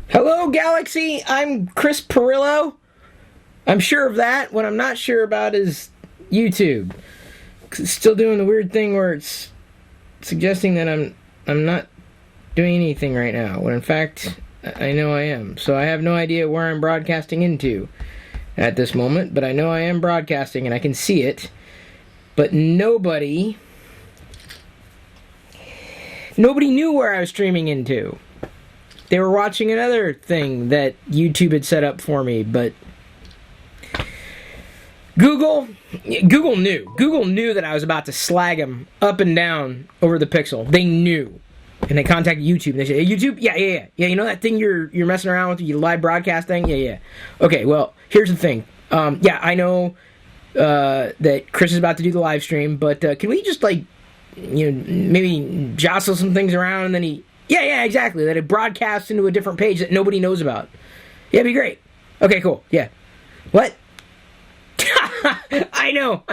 Hello, Galaxy. I'm Chris Pirillo. I'm sure of that. What I'm not sure about is YouTube. 'Cause it's still doing the weird thing where it's suggesting that I'm not doing anything right now, when in fact I know I am. So I have no idea where I'm broadcasting into at this moment, but I know I am broadcasting and I can see it. But nobody knew where I was streaming into. They were watching another thing that YouTube had set up for me, but Google knew. Google knew that I was about to slag them up and down over the Pixel. They knew. And they contacted YouTube and they said, "Hey, YouTube? Yeah, you know that thing you're messing around with, you live broadcasting? Yeah. Okay, well, here's the thing. Yeah, I know that Chris is about to do the live stream, but can we just, maybe jostle some things around and then he... Yeah, exactly. That it broadcasts into a different page that nobody knows about. Yeah, it'd be great. Okay, cool. Yeah. What? I know.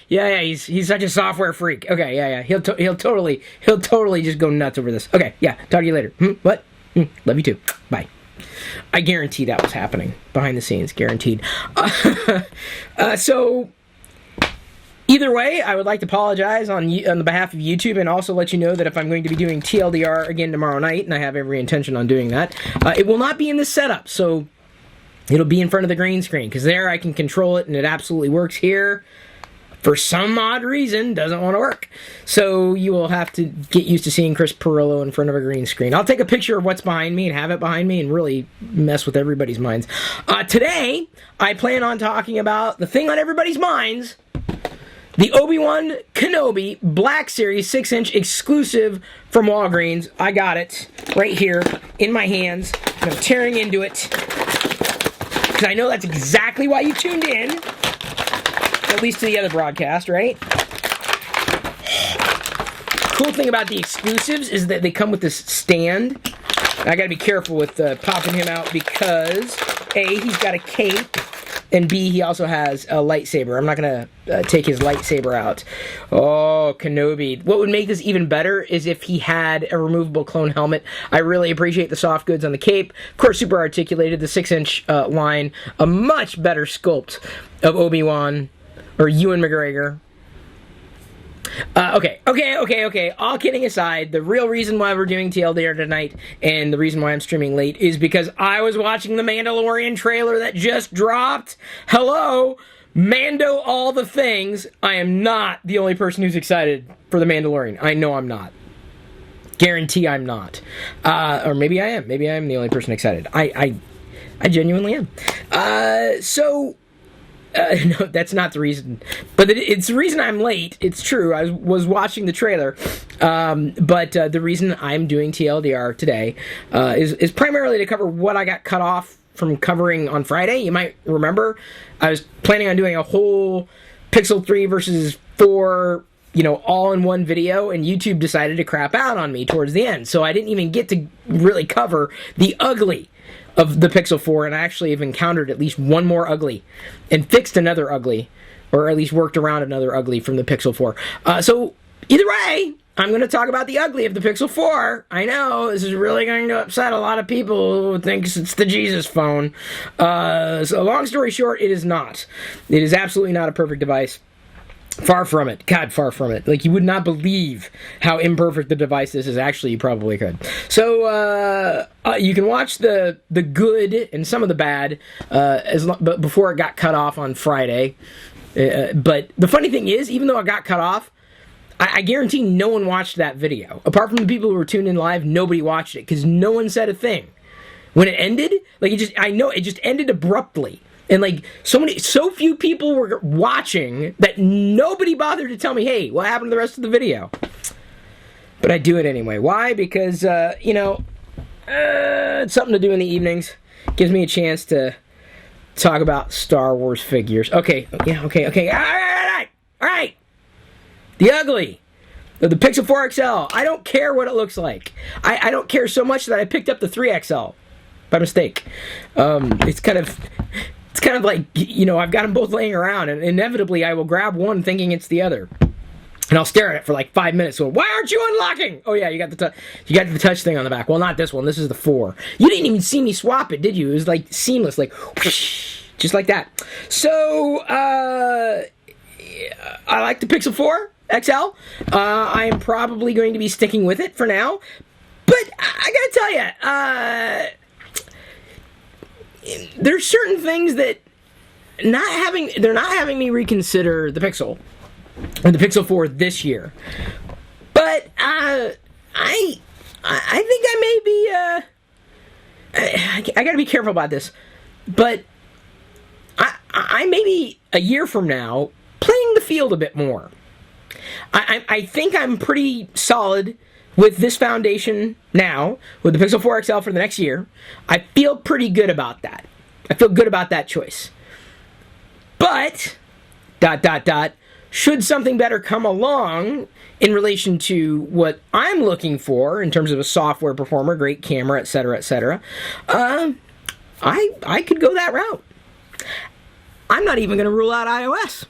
Yeah, he's such a software freak. Okay, yeah. He'll totally just go nuts over this. Okay, yeah. Talk to you later. What? Love you too. Bye. I guarantee that was happening behind the scenes. Guaranteed. So either way, I would like to apologize on the behalf of YouTube and also let you know that if I'm going to be doing TLDR again tomorrow night, and I have every intention on doing that, it will not be in this setup, so it'll be in front of the green screen, because there I can control it, and it absolutely works. Here, for some odd reason, doesn't want to work. So you will have to get used to seeing Chris Pirillo in front of a green screen. I'll take a picture of what's behind me and have it behind me and really mess with everybody's minds. Today, I plan on talking about the thing on everybody's minds, the Obi-Wan Kenobi Black Series 6-inch exclusive from Walgreens. I got it right here in my hands, and I'm tearing into it, because I know that's exactly why you tuned in, at least to the other broadcast, right? Cool thing about the exclusives is that they come with this stand. I gotta be careful with popping him out, because A, he's got a cape, and B, he also has a lightsaber. I'm not going to take his lightsaber out. Oh, Kenobi. What would make this even better is if he had a removable clone helmet. I really appreciate the soft goods on the cape. Of course, super articulated, the 6-inch line. A much better sculpt of Obi-Wan, or Ewan McGregor. Okay. All kidding aside, the real reason why we're doing TLDR tonight, and the reason why I'm streaming late, is because I was watching the Mandalorian trailer that just dropped. Hello, Mando all the things. I am not the only person who's excited for the Mandalorian. I know I'm not. Guarantee I'm not. Or maybe I am. Maybe I am the only person excited. I genuinely am. No, that's not the reason. But it's the reason I'm late. It's true. I was watching the trailer. But the reason I'm doing TLDR today is primarily to cover what I got cut off from covering on Friday. You might remember I was planning on doing a whole Pixel 3 versus 4, all in one video, and YouTube decided to crap out on me towards the end. So I didn't even get to really cover the ugly of the Pixel 4, and I actually have encountered at least one more ugly and fixed another ugly, or at least worked around another ugly from the Pixel 4. So either way, I'm going to talk about the ugly of the Pixel 4. I know, this is really going to upset a lot of people who thinks it's the Jesus phone. So long story short, it is not. It is absolutely not a perfect device. Far from it. God, far from it. Like, you would not believe how imperfect the device is. Actually, you probably could. So, you can watch the good and some of the bad but before it got cut off on Friday. But the funny thing is, even though it got cut off, I guarantee no one watched that video. Apart from the people who were tuned in live, nobody watched it, because no one said a thing. When it ended, it just ended abruptly. And so few people were watching that nobody bothered to tell me, hey, what happened to the rest of the video? But I do it anyway. Why? Because, it's something to do in the evenings. Gives me a chance to talk about Star Wars figures. Okay. All right. The ugly. The Pixel 4 XL. I don't care what it looks like. I don't care so much that I picked up the 3XL by mistake. It's kind of like, I've got them both laying around, and inevitably I will grab one thinking it's the other. And I'll stare at it for like 5 minutes. So, why aren't you unlocking? Oh yeah, you got the touch thing on the back. Well, not this one. This is the 4. You didn't even see me swap it, did you? It was like seamless, like whoosh, just like that. So I like the Pixel 4 XL. I am probably going to be sticking with it for now. But I gotta tell you, there's certain things that they're not having me reconsider the Pixel or the Pixel 4 this year. But I think I may be I gotta be careful about this. But I may be a year from now playing the field a bit more. I think I'm pretty solid with this foundation now, with the Pixel 4 XL for the next year. I feel pretty good about that. I feel good about that choice. But, should something better come along in relation to what I'm looking for in terms of a software performer, great camera, etc., I could go that route. I'm not even going to rule out iOS.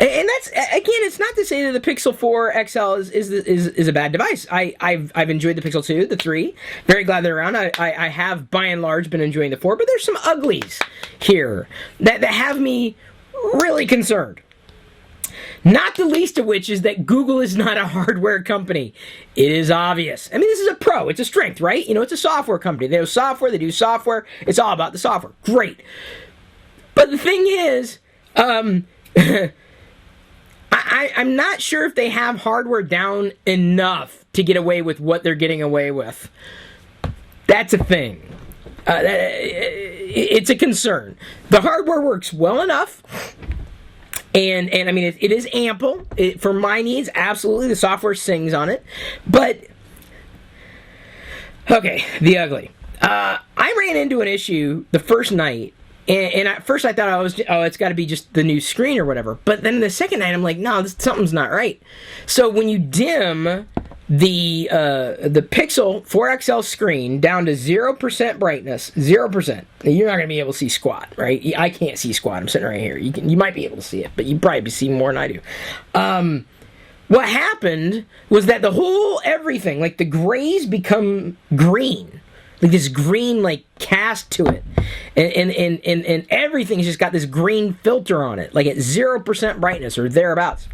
And that's, again, it's not to say that the Pixel 4 XL is a bad device. I've enjoyed the Pixel 2, the 3. Very glad they're around. I have, by and large, been enjoying the 4, but there's some uglies here that have me really concerned. Not the least of which is that Google is not a hardware company. It is obvious. I mean, this is a pro. It's a strength, right? You know, it's a software company. They have software. They do software. It's all about the software. Great. But the thing is, I'm not sure if they have hardware down enough to get away with what they're getting away with. That's a thing. It's a concern. The hardware works well enough, and I mean, it is ample. For my needs, absolutely, the software sings on it. But, okay, the ugly. I ran into an issue the first night. And at first I thought it's got to be just the new screen or whatever. But then the second night I'm like, no, something's not right. So when you dim the Pixel 4 XL screen down to 0% brightness, 0%, you're not going to be able to see squat, right? I can't see squat. I'm sitting right here. You might be able to see it, but you probably see more than I do. What happened was that the whole everything, like the grays become green. Like this green, like, cast to it. And everything's just got this green filter on it, like at 0% brightness or thereabouts.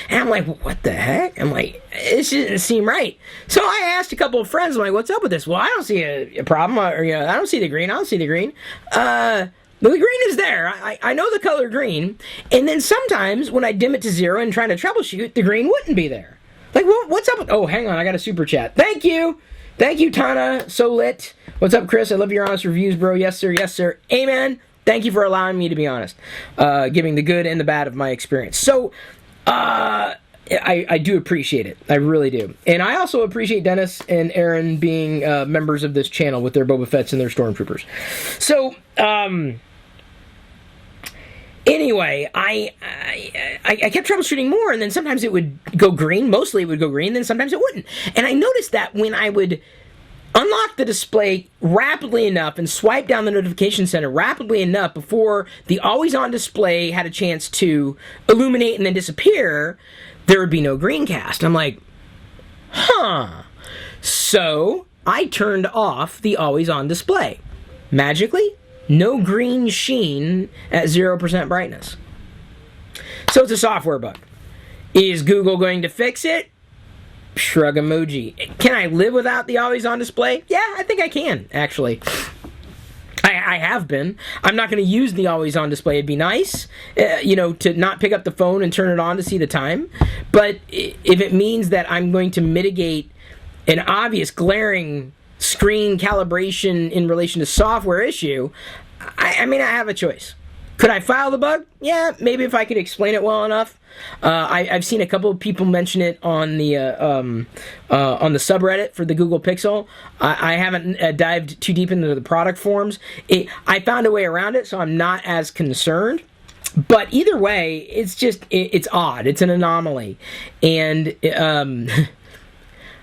And I'm like, what the heck? I'm like, this doesn't seem right. So I asked a couple of friends, I'm like, what's up with this? Well, I don't see a problem, or, you know, I don't see the green. The green is there. I know the color green. And then sometimes when I dim it to 0 and trying to troubleshoot, the green wouldn't be there. Like, what's up with... Oh, hang on, I got a super chat. Thank you, Tana. So lit. What's up, Chris? I love your honest reviews, bro. Yes, sir. Yes, sir. Amen. Thank you for allowing me to be honest. Giving the good and the bad of my experience. So, I do appreciate it. I really do. And I also appreciate Dennis and Aaron being members of this channel with their Boba Fetts and their Stormtroopers. So, anyway, I kept troubleshooting more, and then sometimes it would go green. Mostly it would go green, then sometimes it wouldn't. And I noticed that when I would unlock the display rapidly enough and swipe down the notification center rapidly enough before the always-on display had a chance to illuminate and then disappear, there would be no green cast. I'm like, huh. So I turned off the always-on display. Magically, no green sheen at 0% brightness. So it's a software bug. Is Google going to fix it? Shrug emoji. Can I live without the always-on display? Yeah, I think I can, actually. I have been. I'm not going to use the always-on display. It'd be nice, to not pick up the phone and turn it on to see the time. But if it means that I'm going to mitigate an obvious glaring screen calibration in relation to software issue, I mean, I have a choice. Could I file the bug? Yeah, maybe if I could explain it well enough. I've seen a couple of people mention it on the subreddit for the Google Pixel. I haven't dived too deep into the product forums. I found a way around it, so I'm not as concerned. But either way, it's odd. It's an anomaly, and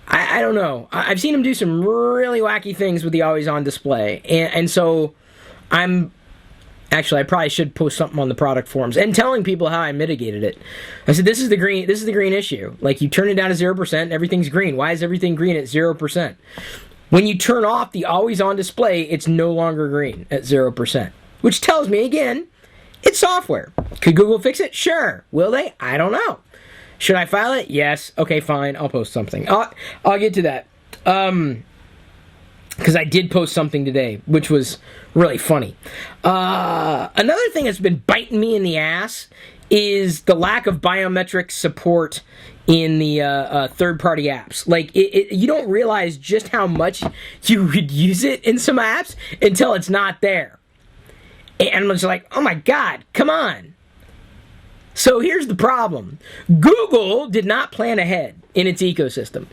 I don't know. I've seen them do some really wacky things with the always-on display, and so I'm Actually, I probably should post something on the product forums and telling people how I mitigated it. I said, this is the green issue. Like, you turn it down to 0%, everything's green. Why is everything green at 0%? When you turn off the always-on display, it's no longer green at 0%. Which tells me, again, it's software. Could Google fix it? Sure. Will they? I don't know. Should I file it? Yes. Okay, fine. I'll post something. I'll get to that. Because I did post something today, which was really funny. Another thing that's been biting me in the ass is the lack of biometric support in the third-party apps. Like, you don't realize just how much you would use it in some apps until it's not there. And I'm just like, oh my God, come on. So here's the problem. Google did not plan ahead in its ecosystem.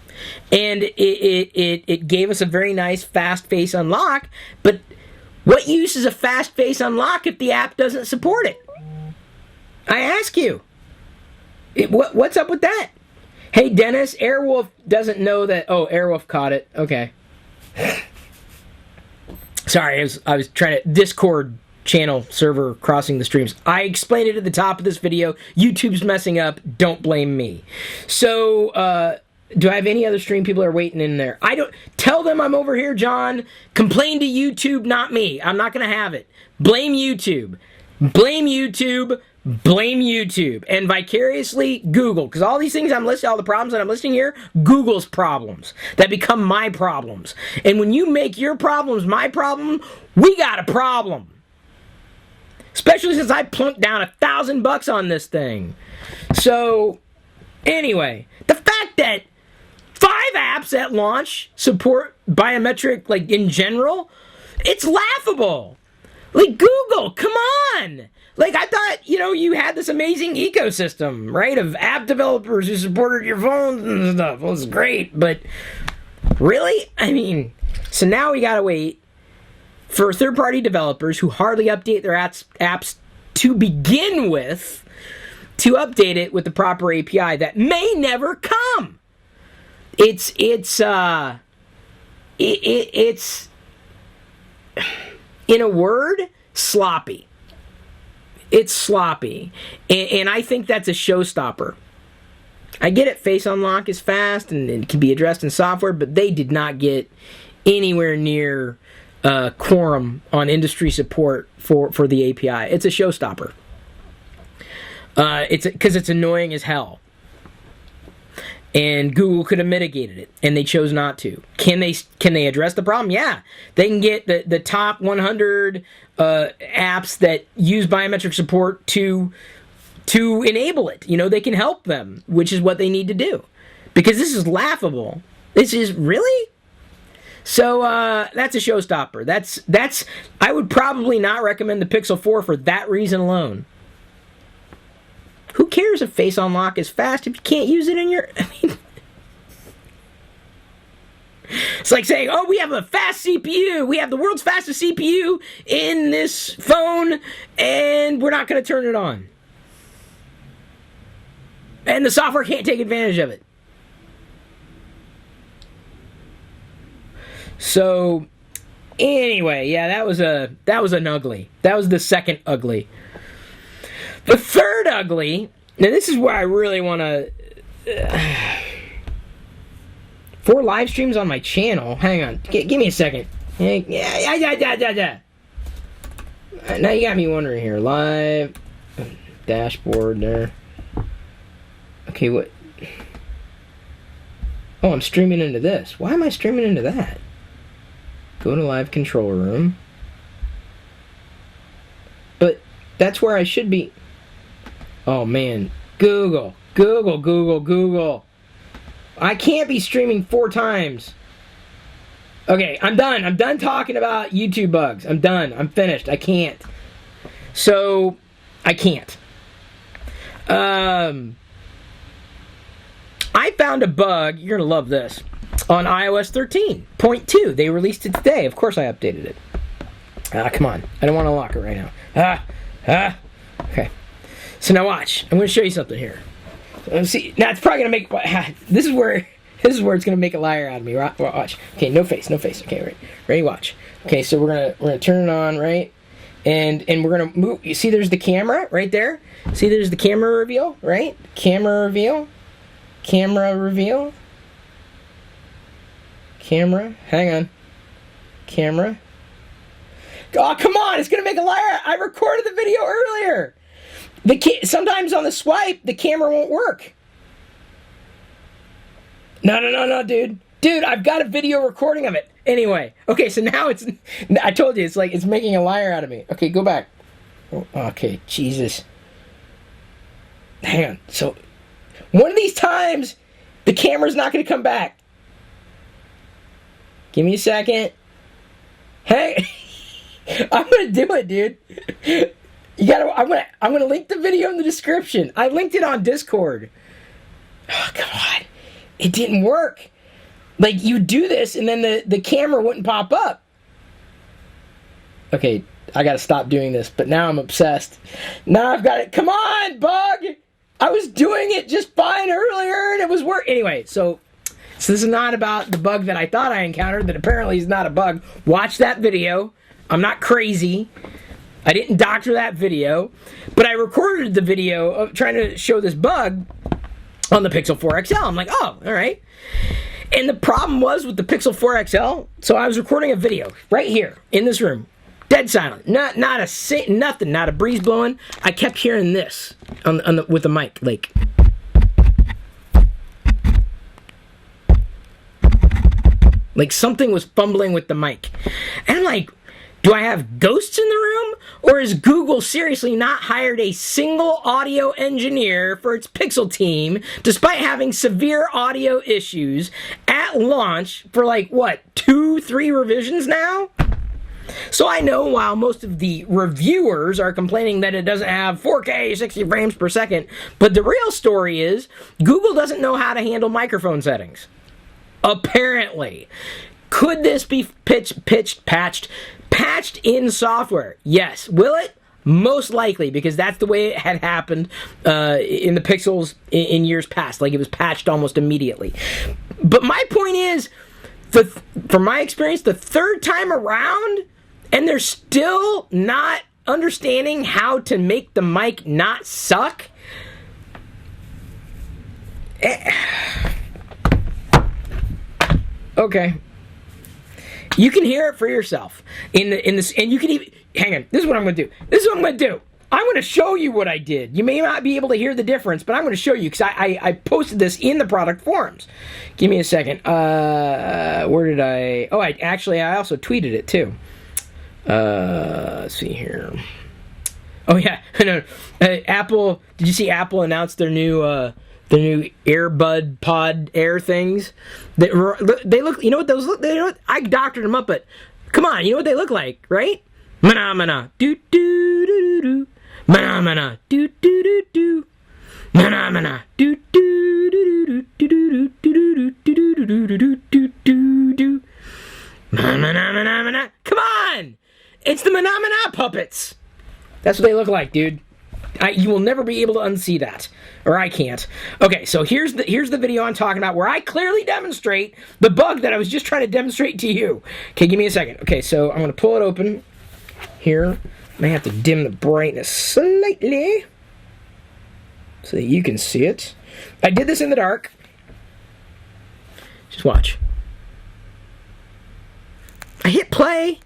And it gave us a very nice fast face unlock, but what use is a fast face unlock if the app doesn't support it? I ask you. What's up with that? Hey, Dennis, Airwolf doesn't know that... Oh, Airwolf caught it. Okay. Sorry, I was trying to... Discord channel server crossing the streams. I explained it at the top of this video. YouTube's messing up. Don't blame me. So, do I have any other stream people are waiting in there? I don't... Tell them I'm over here, John. Complain to YouTube, not me. I'm not going to have it. Blame YouTube. Blame YouTube. Blame YouTube. And vicariously, Google. Because all these things I'm listing, all the problems that I'm listing here, Google's problems. That become my problems. And when you make your problems my problem, we got a problem. Especially since I plunked down $1,000 on this thing. So, anyway, the fact that 5 apps at launch support biometric, like, in general, it's laughable. Like, Google, come on! Like, I thought, you had this amazing ecosystem, right, of app developers who supported your phones and stuff. Well, it's great, but really? I mean, so now we gotta wait for third-party developers who hardly update their apps to begin with to update it with the proper API that may never come. It's in a word, sloppy. It's sloppy. And I think that's a showstopper. I get it, face unlock is fast and it can be addressed in software, but they did not get anywhere near quorum on industry support for the API. It's a showstopper. It's because it's annoying as hell. And Google could have mitigated it, and they chose not to. Can they address the problem? Yeah. They can get the top 100 apps that use biometric support to enable it. They can help them, which is what they need to do. Because this is laughable. This is really? So that's a showstopper. That's I would probably not recommend the Pixel 4 for that reason alone. Who cares if face unlock is fast if you can't use it in your... I mean... It's like saying, oh, we have a fast CPU. We have the world's fastest CPU in this phone, and we're not going to turn it on. And the software can't take advantage of it. So, anyway, yeah, that was an ugly. That was the second ugly. The third ugly, now this is where I really want to... 4 live streams on my channel. Hang on, give me a second. Yeah. Now you got me wondering here. Live, dashboard there. Okay, what? Oh, I'm streaming into this. Why am I streaming into that? Go to live control room. But that's where I should be... Oh, man. Google. I can't be streaming 4 times. Okay, I'm done. I'm done talking about YouTube bugs. I'm done. I'm finished. I can't. So, I can't. I found a bug. You're going to love this. On iOS 13.2. They released it today. Of course I updated it. Come on. I don't want to lock it right now. Okay. So now watch. I'm going to show you something here. See, now it's probably going to make... This is where it's going to make a liar out of me. Watch. Okay, no face. Okay, right. Ready? Watch. Okay, so we're gonna turn it on, right? and we're gonna move. You see, there's the camera right there. See, there's the camera reveal, right? Camera reveal. Camera reveal. Camera. Hang on. Camera. Oh, come on! It's gonna make a liar. I recorded the video earlier. Sometimes on the swipe, the camera won't work. No, dude. Dude, I've got a video recording of it. Anyway, okay, so now I told you, it's making a liar out of me. Okay, go back. Oh, okay, Jesus. Hang on. So, one of these times, the camera's not going to come back. Give me a second. Hey, I'm going to do it, dude. I'm gonna link the video in the description. I linked it on Discord. Oh, come on. It didn't work. Like, you do this and then the camera wouldn't pop up. Okay, I gotta stop doing this, but now I'm obsessed. Now I've got it. Come on, bug! I was doing it just fine earlier and it was working. Anyway, so this is not about the bug that I thought I encountered that apparently is not a bug. Watch that video. I'm not crazy. I didn't doctor that video, but I recorded the video of trying to show this bug on the Pixel 4 XL. I'm like, oh, all right. And the problem was with the Pixel 4 XL, so I was recording a video right here in this room, dead silent, nothing, not a breeze blowing. I kept hearing this with the mic, like something was fumbling with the mic, and I'm like, do I have ghosts in the room? Or has Google seriously not hired a single audio engineer for its Pixel team, despite having severe audio issues at launch for 2-3 revisions now? So I know while most of the reviewers are complaining that it doesn't have 4K 60 frames per second, but the real story is Google doesn't know how to handle microphone settings. Apparently. Could this be patched in software? Yes. Will it? Most likely, because that's the way it had happened in the Pixels in years past. Like, it was patched almost immediately. But my point is, from my experience, the third time around, and they're still not understanding how to make the mic not suck. Okay. You can hear it for yourself in this, and you can even hang on. This is what I'm going to do. I'm going to show you what I did. You may not be able to hear the difference, but I'm going to show you because I posted this in the product forums. Give me a second. Where did I? Oh, I also tweeted it too. Let's see here. Oh yeah, no. Apple. Did you see Apple announced their new earbud pod air things? They look, you know what those look, you know what, I doctored them up, but come on, you know what they look like, right? Mana do do do do, mana do do do do, mana do do do do do do do do do do. Come on, it's the Mana puppets. That's what they look like, dude. You will never be able to unsee that. Or I can't. Okay, so here's the video I'm talking about where I clearly demonstrate the bug that I was just trying to demonstrate to you. Okay, give me a second. Okay, so I'm going to pull it open here. I may have to dim the brightness slightly so that you can see it. I did this in the dark. Just watch. I hit play.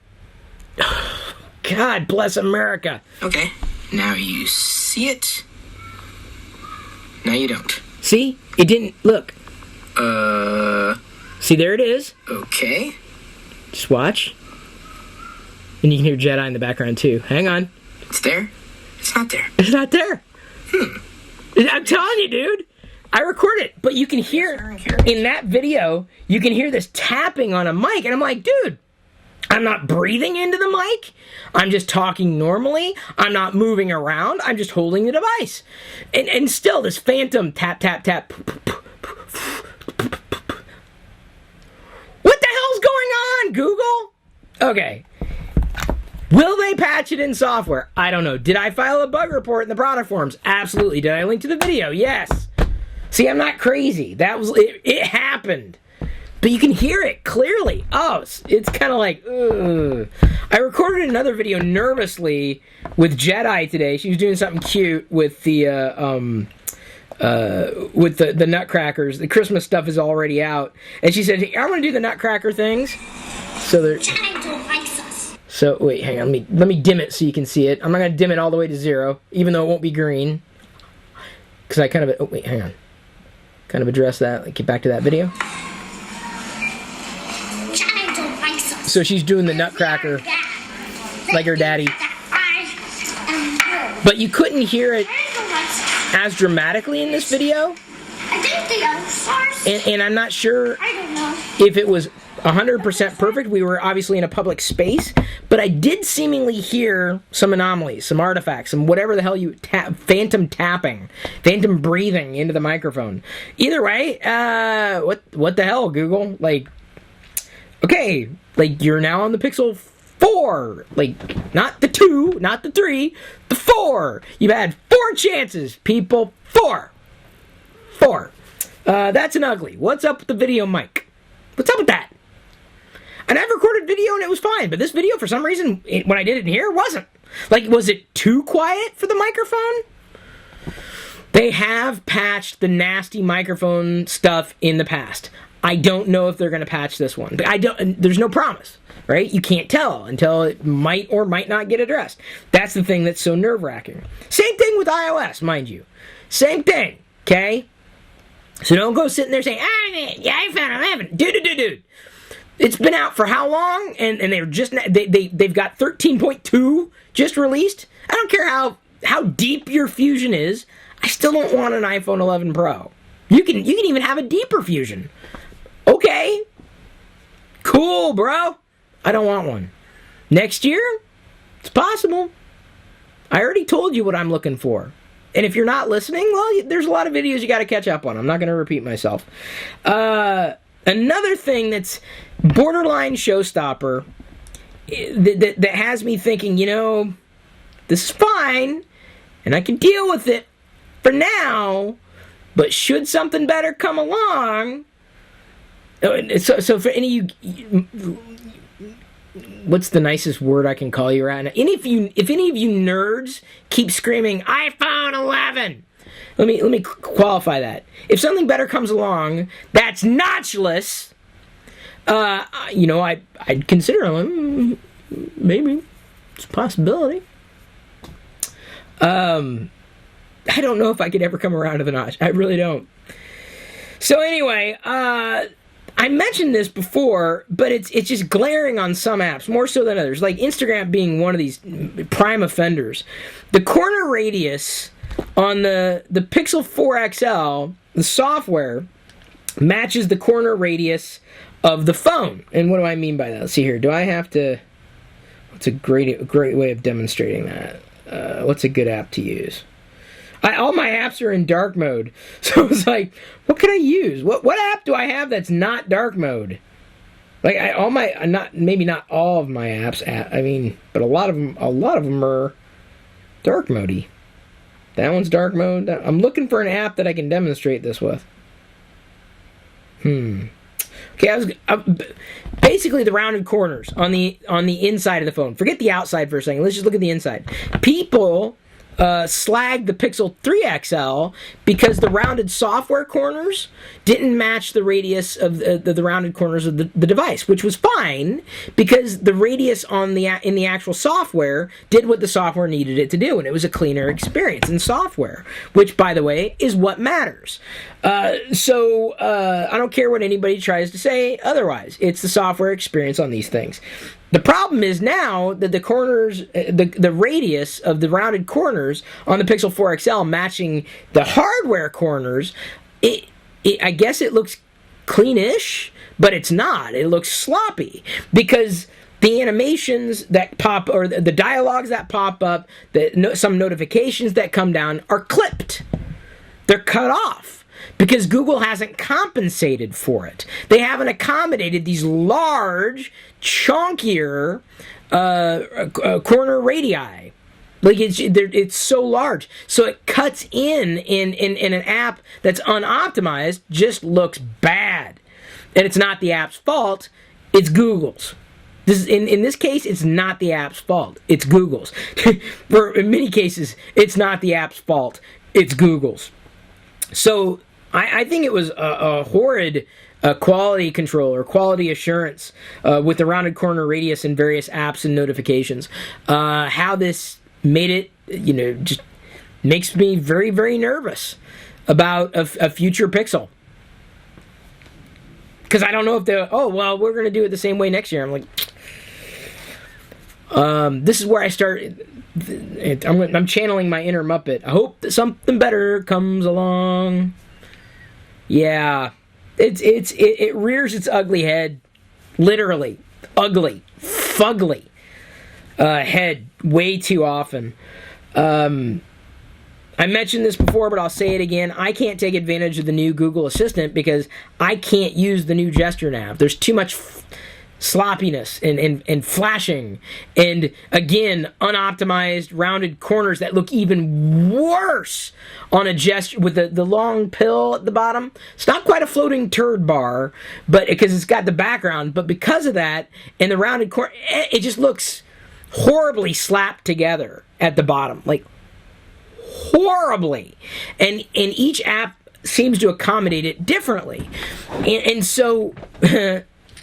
God bless America. Okay, now you see it. Now you don't. See? It didn't. Look. See, there it is. Okay. Just watch. And you can hear Jedi in the background, too. Hang on. It's there? It's not there. It's not there. I'm telling you, dude. I recorded it. But you can hear, in that video, you can hear this tapping on a mic. And I'm like, dude, I'm not breathing into the mic. I'm just talking normally. I'm not moving around. I'm just holding the device. And still, this phantom tap, tap, tap. What the hell's going on, Google? Okay. Will they patch it in software? I don't know. Did I file a bug report in the product forums? Absolutely. Did I link to the video? Yes. See, I'm not crazy. That was it happened. but you can hear it clearly. Oh, it's kind of like, ugh. I recorded another video nervously with Jedi today. She was doing something cute with the nutcrackers. The Christmas stuff is already out, and she said, "I want to do the nutcracker things." So they're. So wait, hang on. Let me dim it so you can see it. I'm not gonna dim it all the way to 0, even though it won't be green. Because I kind of... Oh, wait, hang on. Kind of address that. Like, get back to that video. So she's doing the nutcracker like her daddy. But you couldn't hear it as dramatically in this video. And I'm not sure if it was 100% perfect. We were obviously in a public space, but I did seemingly hear some anomalies, some artifacts, some whatever the hell phantom tapping, phantom breathing into the microphone. Either way, what the hell, Google? Like, okay, like you're now on the Pixel 4, like not the 2, not the 3, the 4. You've had 4 chances, people. 4. That's an ugly. What's up with the video mic? What's up with that? And I've recorded video and it was fine, but this video, for some reason, when I did it in here, it wasn't. Like, was it too quiet for the microphone? They have patched the nasty microphone stuff in the past. I don't know if they're going to patch this one. There's no promise, right? You can't tell until it might or might not get addressed. That's the thing that's so nerve-wracking. Same thing with iOS, mind you. Same thing, okay? So don't go sitting there saying, yeah, iPhone 11. Dude. It's been out for how long? And they've got 13.2 just released. I don't care how deep your Fusion is. I still don't want an iPhone 11 Pro. You can even have a deeper Fusion. Okay. Cool, bro. I don't want one. Next year? It's possible. I already told you what I'm looking for. And if you're not listening, well, there's a lot of videos you got to catch up on. I'm not going to repeat myself. Another thing that's borderline showstopper that has me thinking, this is fine, and I can deal with it for now, but should something better come along... So for any of you... What's the nicest word I can call you right now? If any of you nerds keep screaming, iPhone 11... Let me qualify that. If something better comes along that's notchless, I'd consider them. Maybe it's a possibility. I don't know if I could ever come around to the notch. I really don't. So anyway, I mentioned this before, but it's just glaring on some apps more so than others. Like Instagram being one of these prime offenders. The corner radius on the Pixel 4 XL, the software matches the corner radius of the phone. And what do I mean by that? Let's see here. Do I have to... What's a great way of demonstrating that? What's a good app to use? All my apps are in dark mode. So it's like, what can I use? What app do I have that's not dark mode? Like maybe not all of my apps. But a lot of them are dark mode-y. That one's dark mode. I'm looking for an app that I can demonstrate this with. Okay, basically the rounded corners on the inside of the phone. Forget the outside for a second. Let's just look at the inside. People slagged the Pixel 3 XL because the rounded software corners didn't match the radius of the rounded corners of the device, which was fine because the radius in the actual software did what the software needed it to do, and it was a cleaner experience in software, which, by the way, is what matters. So I don't care what anybody tries to say otherwise. It's the software experience on these things. The problem is now that the corners, the radius of the rounded corners on the Pixel 4 XL matching the hardware corners, I guess it looks cleanish, but it's not. It looks sloppy because the animations that pop, or the dialogues that pop up, some notifications that come down are clipped. They're cut off. Because Google hasn't compensated for it. They haven't accommodated these large, chunkier corner radii. Like it's so large, so it cuts in an app that's unoptimized, just looks bad, and it's not the app's fault. It's Google's. In this case, it's not the app's fault. It's Google's. In many cases, it's not the app's fault. It's Google's. So I think it was a horrid quality control or quality assurance with the rounded corner radius in various apps and notifications. How this made it, just makes me very, very nervous about a future Pixel. Because I don't know if we're going to do it the same way next year. I'm like, this is where I start. I'm channeling my inner Muppet. I hope that something better comes along. Yeah, it rears its ugly head, literally ugly, fugly head way too often. I mentioned this before, but I'll say it again. I can't take advantage of the new Google Assistant because I can't use the new gesture nav. There's too much sloppiness and flashing, and again, unoptimized rounded corners that look even worse on a gesture with the long pill at the bottom. It's not quite a floating turd bar, but because it's got the background, but because of that and the rounded corner, it just looks horribly slapped together at the bottom, like horribly, and each app seems to accommodate it differently, and so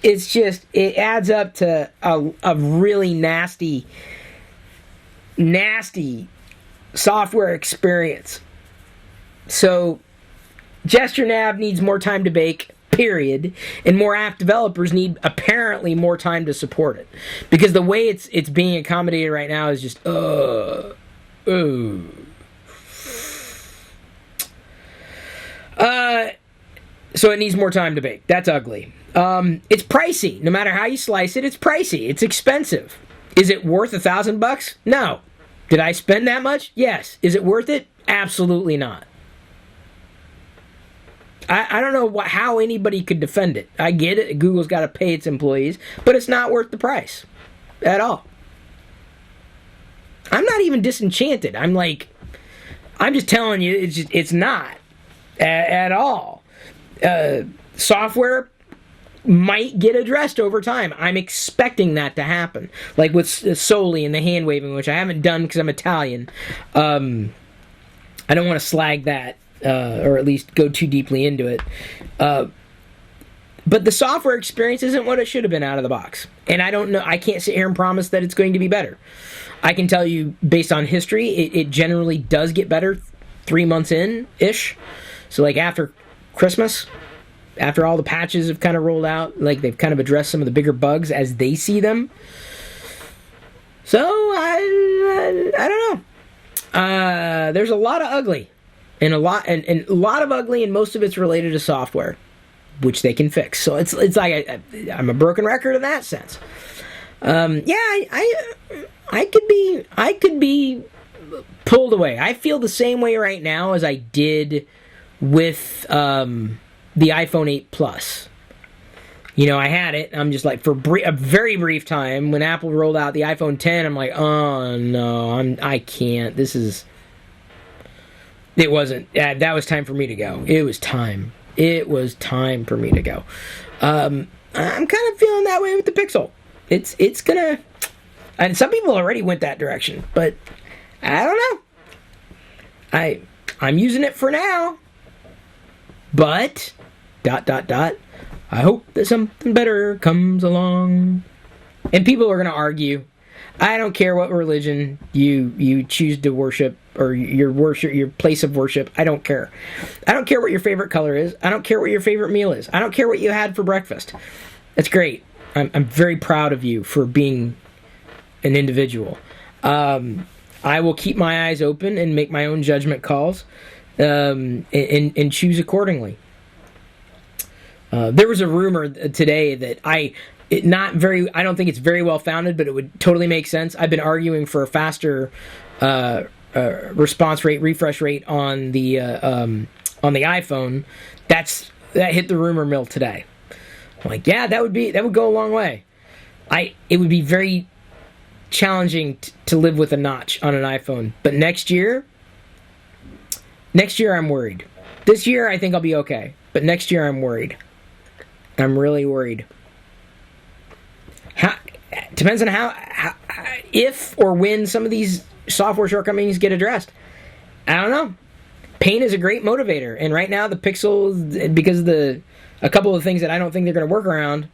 it adds up to a really nasty software experience. So gesture nav needs more time to bake, period, and more app developers need apparently more time to support it, because the way it's being accommodated right now is just so it needs more time to bake. That's ugly. It's pricey. No matter how you slice it, it's pricey. It's expensive. Is it worth $1,000? No. Did I spend that much? Yes. Is it worth it? Absolutely not. I don't know how anybody could defend it. I get it. Google's got to pay its employees, but it's not worth the price at all. I'm not even disenchanted. I'm just telling you, it's not at all. Software might get addressed over time. I'm expecting that to happen. Like with Soli and the hand waving, which I haven't done because I'm Italian. I don't want to slag that, or at least go too deeply into it. But the software experience isn't what it should have been out of the box. And I don't know, I can't sit here and promise that it's going to be better. I can tell you, based on history, it generally does get better 3 months in-ish. So like after Christmas, after all the patches have kind of rolled out, like they've kind of addressed some of the bigger bugs as they see them. So I don't know. There's a lot of ugly, and a lot of ugly, and most of it's related to software, which they can fix. So it's like I'm a broken record in that sense. I could be pulled away. I feel the same way right now as I did with the iPhone 8 Plus. I had it. I'm just like, for a very brief time, when Apple rolled out the iPhone 10, I'm like, oh no, I can't. It wasn't. That was time for me to go. It was time for me to go. I'm kind of feeling that way with the Pixel. It's gonna, and some people already went that direction, but I don't know. I'm using it for now. But, ... I hope that something better comes along. And people are going to argue. I don't care what religion you choose to worship, or your place of worship. I don't care. I don't care what your favorite color is. I don't care what your favorite meal is. I don't care what you had for breakfast. That's great. I'm very proud of you for being an individual. I will keep my eyes open and make my own judgment calls. And choose accordingly. There was a rumor today that I don't think it's very well founded, but it would totally make sense. I've been arguing for a faster response rate, refresh rate on the iPhone. That hit the rumor mill today. I'm like, yeah, that would go a long way. It would be very challenging to live with a notch on an iPhone. But next year I'm worried. This year I think I'll be okay. But next year I'm worried. I'm really worried. Depends on how if or when some of these software shortcomings get addressed. I don't know. Pain is a great motivator, and right now the Pixel, because of a couple of things that I don't think they're going to work around,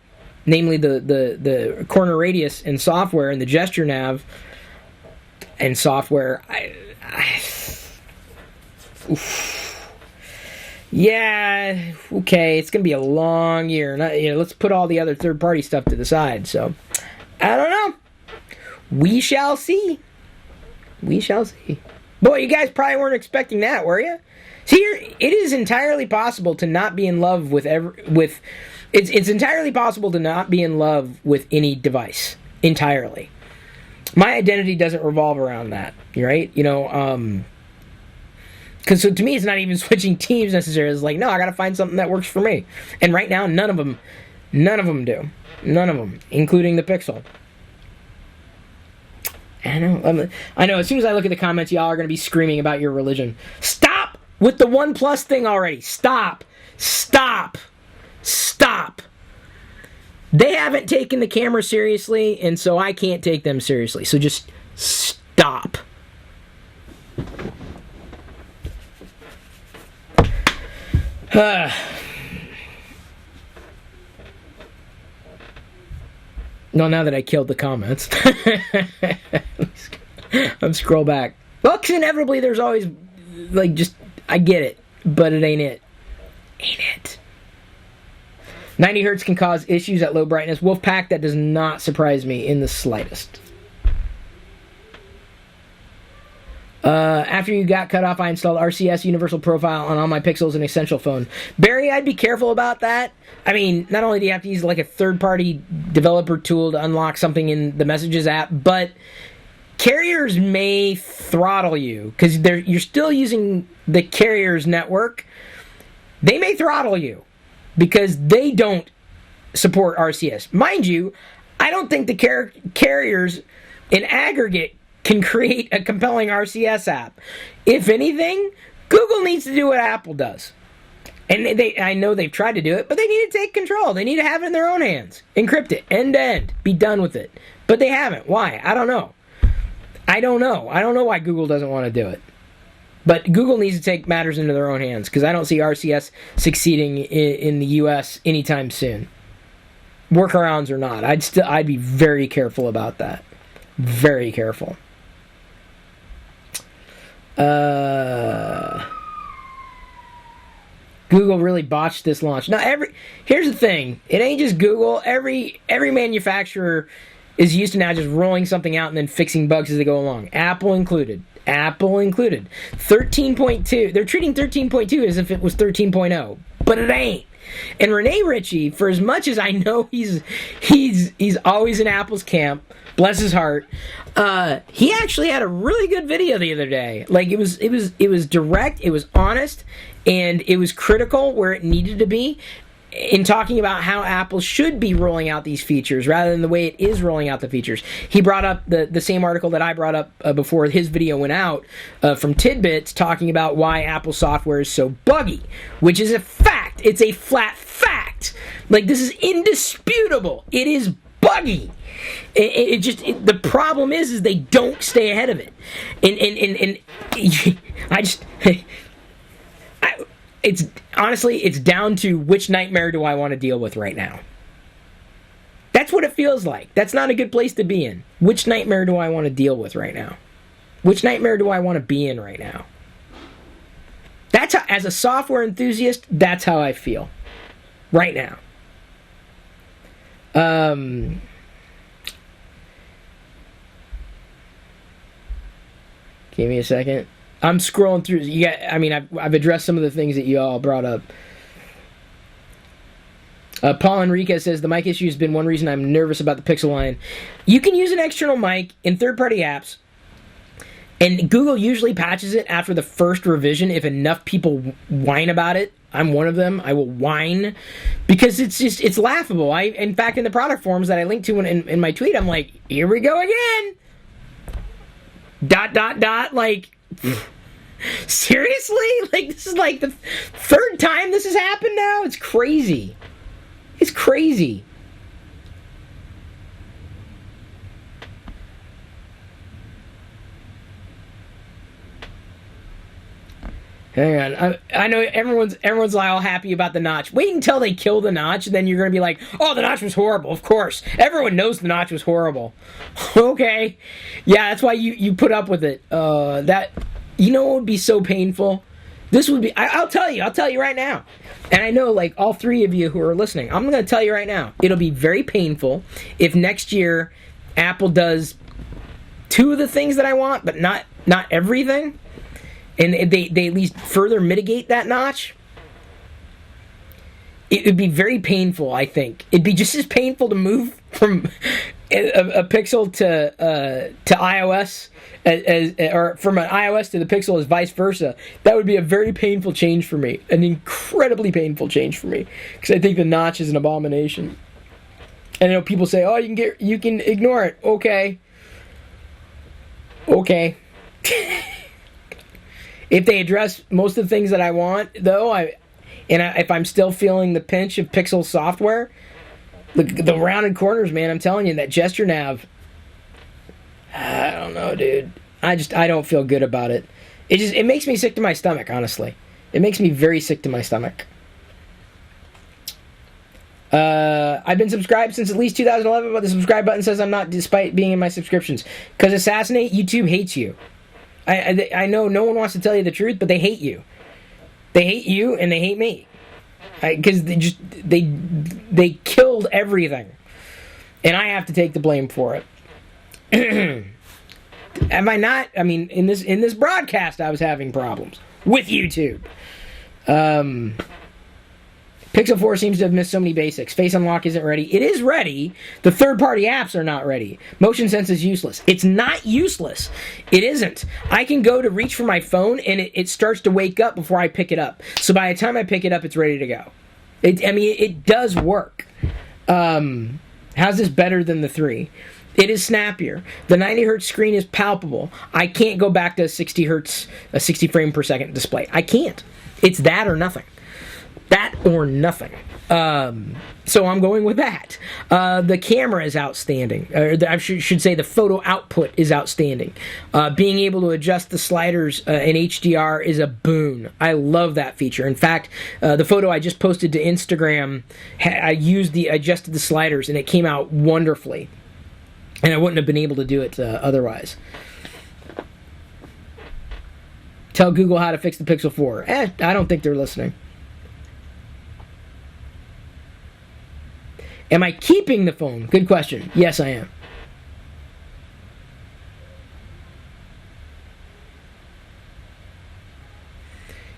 namely the corner radius and software and the gesture nav and software. Yeah, okay, it's going to be a long year. Let's put all the other third-party stuff to the side. So, I don't know. We shall see. We shall see. Boy, you guys probably weren't expecting that, were you? See, it is entirely possible to not be in love with it's entirely possible to not be in love with any device. Entirely. My identity doesn't revolve around that, right? Because so to me, it's not even switching teams necessarily. It's like, no, I got to find something that works for me. And right now, none of them do. None of them, including the Pixel. I know. As soon as I look at the comments, y'all are going to be screaming about your religion. Stop with the OnePlus thing already. Stop. They haven't taken the camera seriously, and so I can't take them seriously. So just stop. No, now that I killed the comments. I'm scroll back. Well, because inevitably there's always, I get it, but it ain't it. 90 hertz can cause issues at low brightness. Wolfpack, that does not surprise me in the slightest. After you got cut off, I installed RCS Universal Profile on all my Pixels and Essential phone. Barry, I'd be careful about that. I mean, not only do you have to use like a third-party developer tool to unlock something in the Messages app, but carriers may throttle you because you're still using the carrier's network. They may throttle you because they don't support RCS. Mind you, I don't think the carriers in aggregate can create a compelling RCS app. If anything, Google needs to do what Apple does. And I know they've tried to do it, but they need to take control. They need to have it in their own hands. Encrypt it, end to end. Be done with it. But they haven't. Why? I don't know. I don't know why Google doesn't want to do it. But Google needs to take matters into their own hands, because I don't see RCS succeeding in the US anytime soon. Workarounds or not, I'd be very careful about that. Very careful. Google really botched this launch. Now, here's the thing. It ain't just Google. Every manufacturer is used to now just rolling something out and then fixing bugs as they go along. Apple included. 13.2. They're treating 13.2 as if it was 13.0, but it ain't. And Rene Ritchie, for as much as I know he's always in Apple's camp, bless his heart, he actually had a really good video the other day. Like it was direct, it was honest, and it was critical where it needed to be in talking about how Apple should be rolling out these features rather than the way it is rolling out the features. He brought up the same article that I brought up before his video went out from Tidbits, talking about why Apple software is so buggy, which is a fact. It's a flat fact. Like, this is indisputable. It is buggy. The problem is they don't stay ahead of it. And it's down to which nightmare do I want to deal with right now. That's what it feels like. That's not a good place to be in. Which nightmare do I want to deal with right now? Which nightmare do I want to be in right now? That's how, as a software enthusiast, that's how I feel right now. Give me a second. I'm scrolling through. I've addressed some of the things that you all brought up. Paul Enriquez says the mic issue has been one reason I'm nervous about the Pixel line. You can use an external mic in third-party apps, and Google usually patches it after the first revision if enough people whine about it I'm one of them. I will whine because it's laughable. In fact, in the product forums that I linked to in my tweet, I'm like, here we go again. ... Like, seriously? Like, this is like the third time this has happened now? It's crazy. It's crazy. Hang on. I know everyone's like all happy about the notch. Wait until they kill the notch, and then you're going to be like, oh, the notch was horrible. Of course. Everyone knows the notch was horrible. Okay. Yeah, that's why you put up with it. That, you know what would be so painful? This would be, I'll tell you right now. And I know, like, all three of you who are listening, I'm going to tell you right now. It'll be very painful if next year Apple does two of the things that I want, but not everything. And they at least further mitigate that notch. It would be very painful, I think. It'd be just as painful to move from a Pixel to iOS or from an iOS to the Pixel as vice versa. That would be a very painful change for me, an incredibly painful change for me, because I think the notch is an abomination. And I know people say, "Oh, you can ignore it." Okay. If they address most of the things that I want, though, if I'm still feeling the pinch of Pixel software, the rounded corners, man, I'm telling you, that gesture nav, I don't know, dude. I don't feel good about it. It makes me sick to my stomach, honestly. It makes me very sick to my stomach. I've been subscribed since at least 2011, but the subscribe button says I'm not, despite being in my subscriptions. Because Assassinate, YouTube hates you. I know no one wants to tell you the truth, but they hate you. They hate you and they hate me. Because they killed everything. And I have to take the blame for it. Am I not? I mean, in this broadcast, I was having problems with YouTube. Pixel 4 seems to have missed so many basics. Face Unlock isn't ready. It is ready. The third-party apps are not ready. Motion Sense is useless. It's not useless. It isn't. I can go to reach for my phone, and it starts to wake up before I pick it up. So by the time I pick it up, it's ready to go. It does work. How's this better than the 3? It is snappier. The 90 hertz screen is palpable. I can't go back to a 60 frame per second display. I can't. It's that or nothing. That or nothing. So I'm going with that. The camera is outstanding. I should say the photo output is outstanding. Being able to adjust the sliders in HDR is a boon. I love that feature. In fact, the photo I just posted to Instagram, I adjusted the sliders, and it came out wonderfully. And I wouldn't have been able to do it otherwise. Tell Google how to fix the Pixel 4. I don't think they're listening. Am I keeping the phone? Good question. Yes, I am.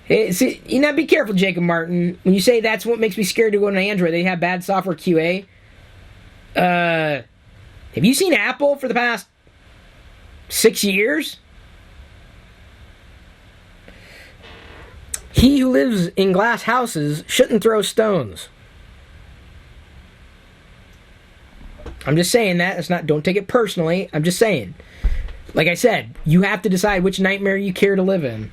Hey, see, be careful, Jacob Martin. When you say that's what makes me scared to go on Android, they have bad software QA. Have you seen Apple for the past 6 years? He who lives in glass houses shouldn't throw stones. I'm just saying that. It's not. Don't take it personally. I'm just saying. Like I said, you have to decide which nightmare you care to live in.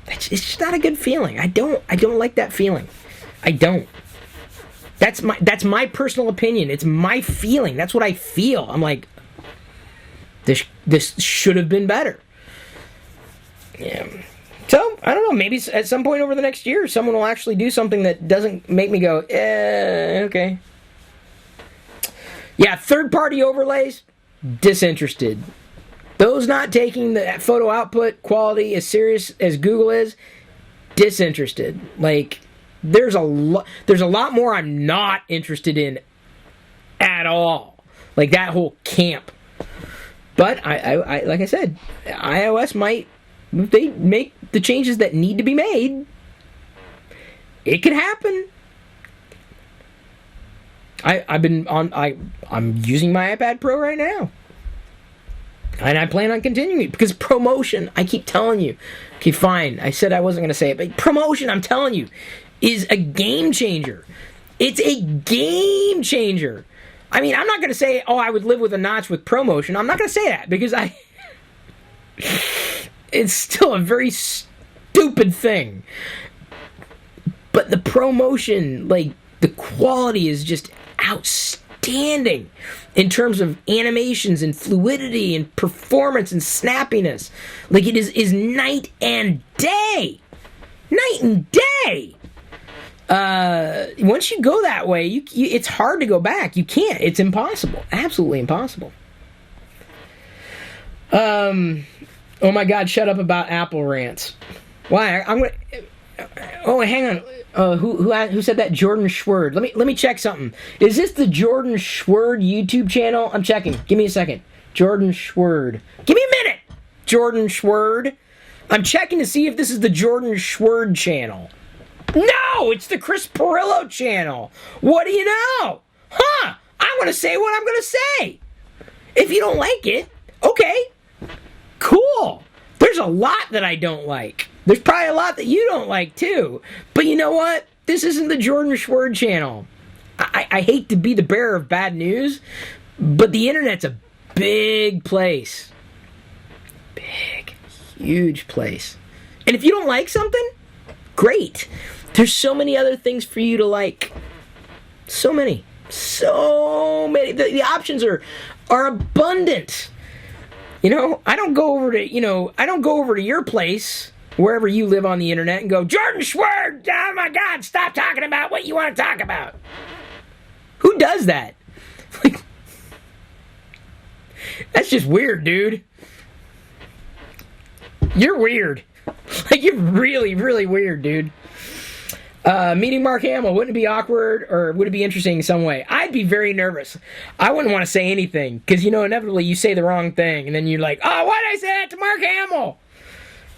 It's just not a good feeling. I don't like that feeling. I don't. That's my personal opinion. It's my feeling. That's what I feel. I'm like, this should have been better. Yeah. So, I don't know, maybe at some point over the next year, someone will actually do something that doesn't make me go, okay. Yeah, third-party overlays, disinterested. Those not taking the photo output quality as serious as Google is, disinterested. Like, there's a lot more I'm not interested in at all. Like, that whole camp. But, I like I said, iOS might, if they make the changes that need to be made, it could happen. I'm using my iPad Pro right now. And I plan on continuing it because promotion, I keep telling you. Okay, fine. I said I wasn't going to say it, but promotion, I'm telling you, is a game changer. It's a game changer. I mean, I'm not going to say, oh, I would live with a notch with promotion. I'm not going to say that because it's still a very stupid thing. But the promotion, like, the quality is just outstanding in terms of animations and fluidity and performance and snappiness. Like, it is night and day. Night and day. Once you go that way, it's hard to go back. You can't. It's impossible. Absolutely impossible. Oh my God! Shut up about Apple rants. Why? I'm gonna. Oh, hang on. Who said that? Jordan Schwerd. Let me check something. Is this the Jordan Schwerd YouTube channel? I'm checking. Give me a second. Jordan Schwerd. Give me a minute. Jordan Schwerd. I'm checking to see if this is the Jordan Schwerd channel. No, it's the Chris Pirillo channel. What do you know? Huh? I'm going to say what I'm going to say. If you don't like it, okay. Cool. There's a lot that I don't like. There's probably a lot that you don't like too. But you know what? This isn't the Jordan Schwerd channel. I hate to be the bearer of bad news, but the internet's a big place. Big, huge place. And if you don't like something, great. There's so many other things for you to like. So many. The options are abundant. You know, I don't go over to your place, wherever you live on the internet, and go, Jordan Schwerd, oh my God, stop talking about what you want to talk about. Who does that? Like, that's just weird, dude. You're weird. Like, you're really, really weird, dude. Meeting Mark Hamill, wouldn't it be awkward, or would it be interesting in some way? I'd be very nervous. I wouldn't want to say anything, because, inevitably you say the wrong thing, and then you're like, oh, why did I say that to Mark Hamill?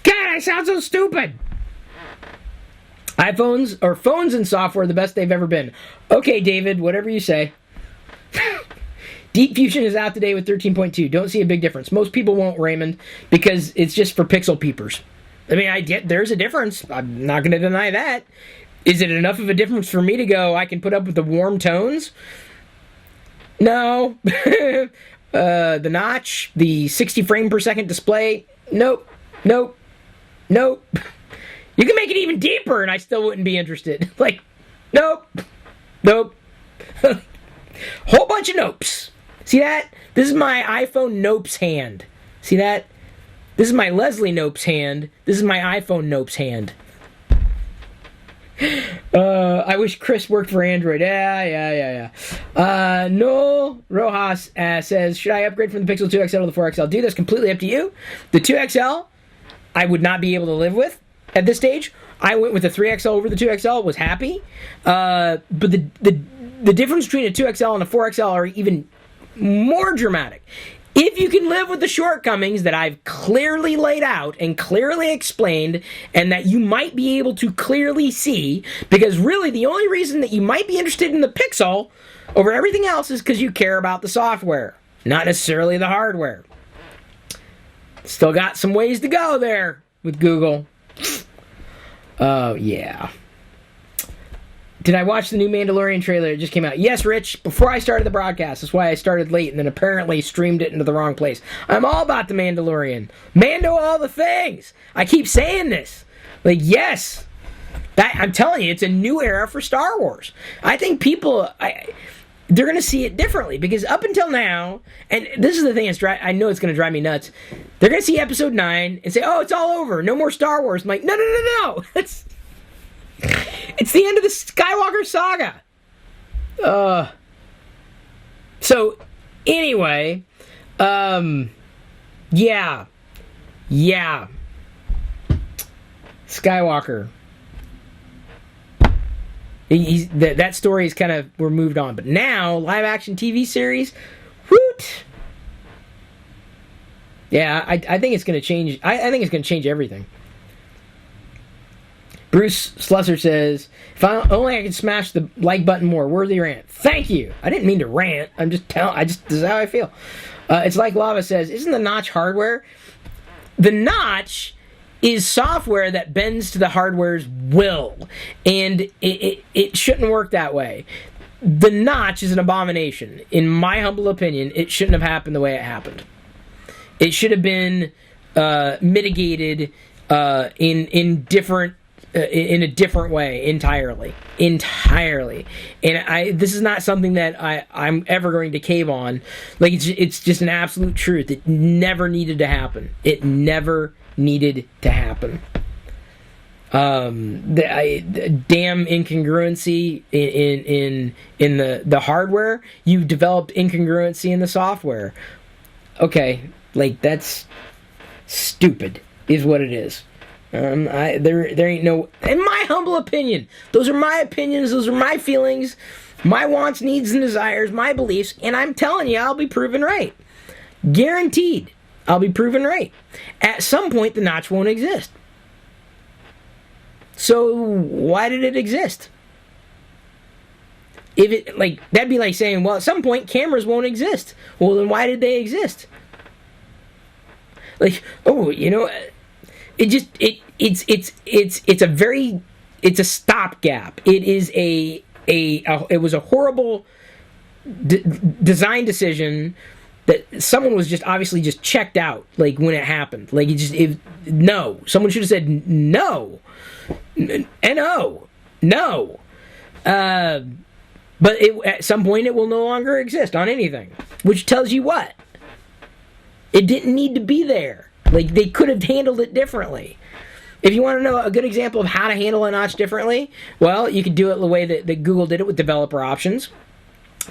God, I sound so stupid. iPhones, or phones and software, the best they've ever been. Okay, David, whatever you say. Deep Fusion is out today with 13.2. Don't see a big difference. Most people won't, Raymond, because it's just for pixel peepers. I mean, there's a difference. I'm not going to deny that. Is it enough of a difference for me to go, I can put up with the warm tones? No. The notch, the 60 frame per second display, nope. You can make it even deeper and I still wouldn't be interested. Like, nope. Whole bunch of nopes. See that? This is my iPhone Nope's hand. See that? This is my Leslie Nope's hand. This is my iPhone Nope's hand. I wish Chris worked for Android. Yeah. Noel Rojas says, should I upgrade from the Pixel 2 XL to the 4 XL? Dude, that's completely up to you. The 2 XL, I would not be able to live with at this stage. I went with the 3 XL over the 2 XL, was happy. But the difference between a 2 XL and a 4 XL are even more dramatic. If you can live with the shortcomings that I've clearly laid out and clearly explained, and that you might be able to clearly see, because really the only reason that you might be interested in the Pixel over everything else is because you care about the software, not necessarily the hardware. Still got some ways to go there with Google. Oh, yeah. Did I watch the new Mandalorian trailer? It just came out. Yes, Rich, before I started the broadcast. That's why I started late and then apparently streamed it into the wrong place. I'm all about the Mandalorian. Mando all the things. I keep saying this. Like, yes. I'm telling you, it's a new era for Star Wars. I think people, they're going to see it differently. Because up until now, and this is the thing, I know it's going to drive me nuts. They're going to see Episode 9 and say, oh, it's all over. No more Star Wars. I'm like, no. It's the end of the Skywalker saga. So, anyway, yeah. Skywalker. That story is kind of, we're moved on. But now, live action TV series, woot! Yeah, I think it's going to change. I think it's going to change everything. Bruce Slusser says, if only I could smash the like button more. Worthy rant. Thank you. I didn't mean to rant. This is how I feel. It's like Lava says, isn't the notch hardware? The notch is software that bends to the hardware's will. And it shouldn't work that way. The notch is an abomination. In my humble opinion, it shouldn't have happened the way it happened. It should have been mitigated in a different way entirely. And this is not something that I'm ever going to cave on. Like, it's just an absolute truth. It never needed to happen. It never needed to happen. The damn incongruency in the hardware. You developed incongruency in the software. Okay, like, that's stupid is what it is. There ain't no, in my humble opinion, those are my opinions, those are my feelings, my wants, needs, and desires, my beliefs, and I'm telling you, I'll be proven right. Guaranteed, I'll be proven right. At some point, the notch won't exist. So, why did it exist? If it, like, that'd be like saying, well, at some point, cameras won't exist. Well, then why did they exist? Like, oh, you know, it's a stopgap. It is it was a horrible design decision that someone was just obviously just checked out, like, when it happened. Like, no. Someone should have said no. N-O. No. But at some point it will no longer exist on anything. Which tells you what? It didn't need to be there. Like, they could have handled it differently. If you want to know a good example of how to handle a notch differently, well, you could do it the way that Google did it with developer options.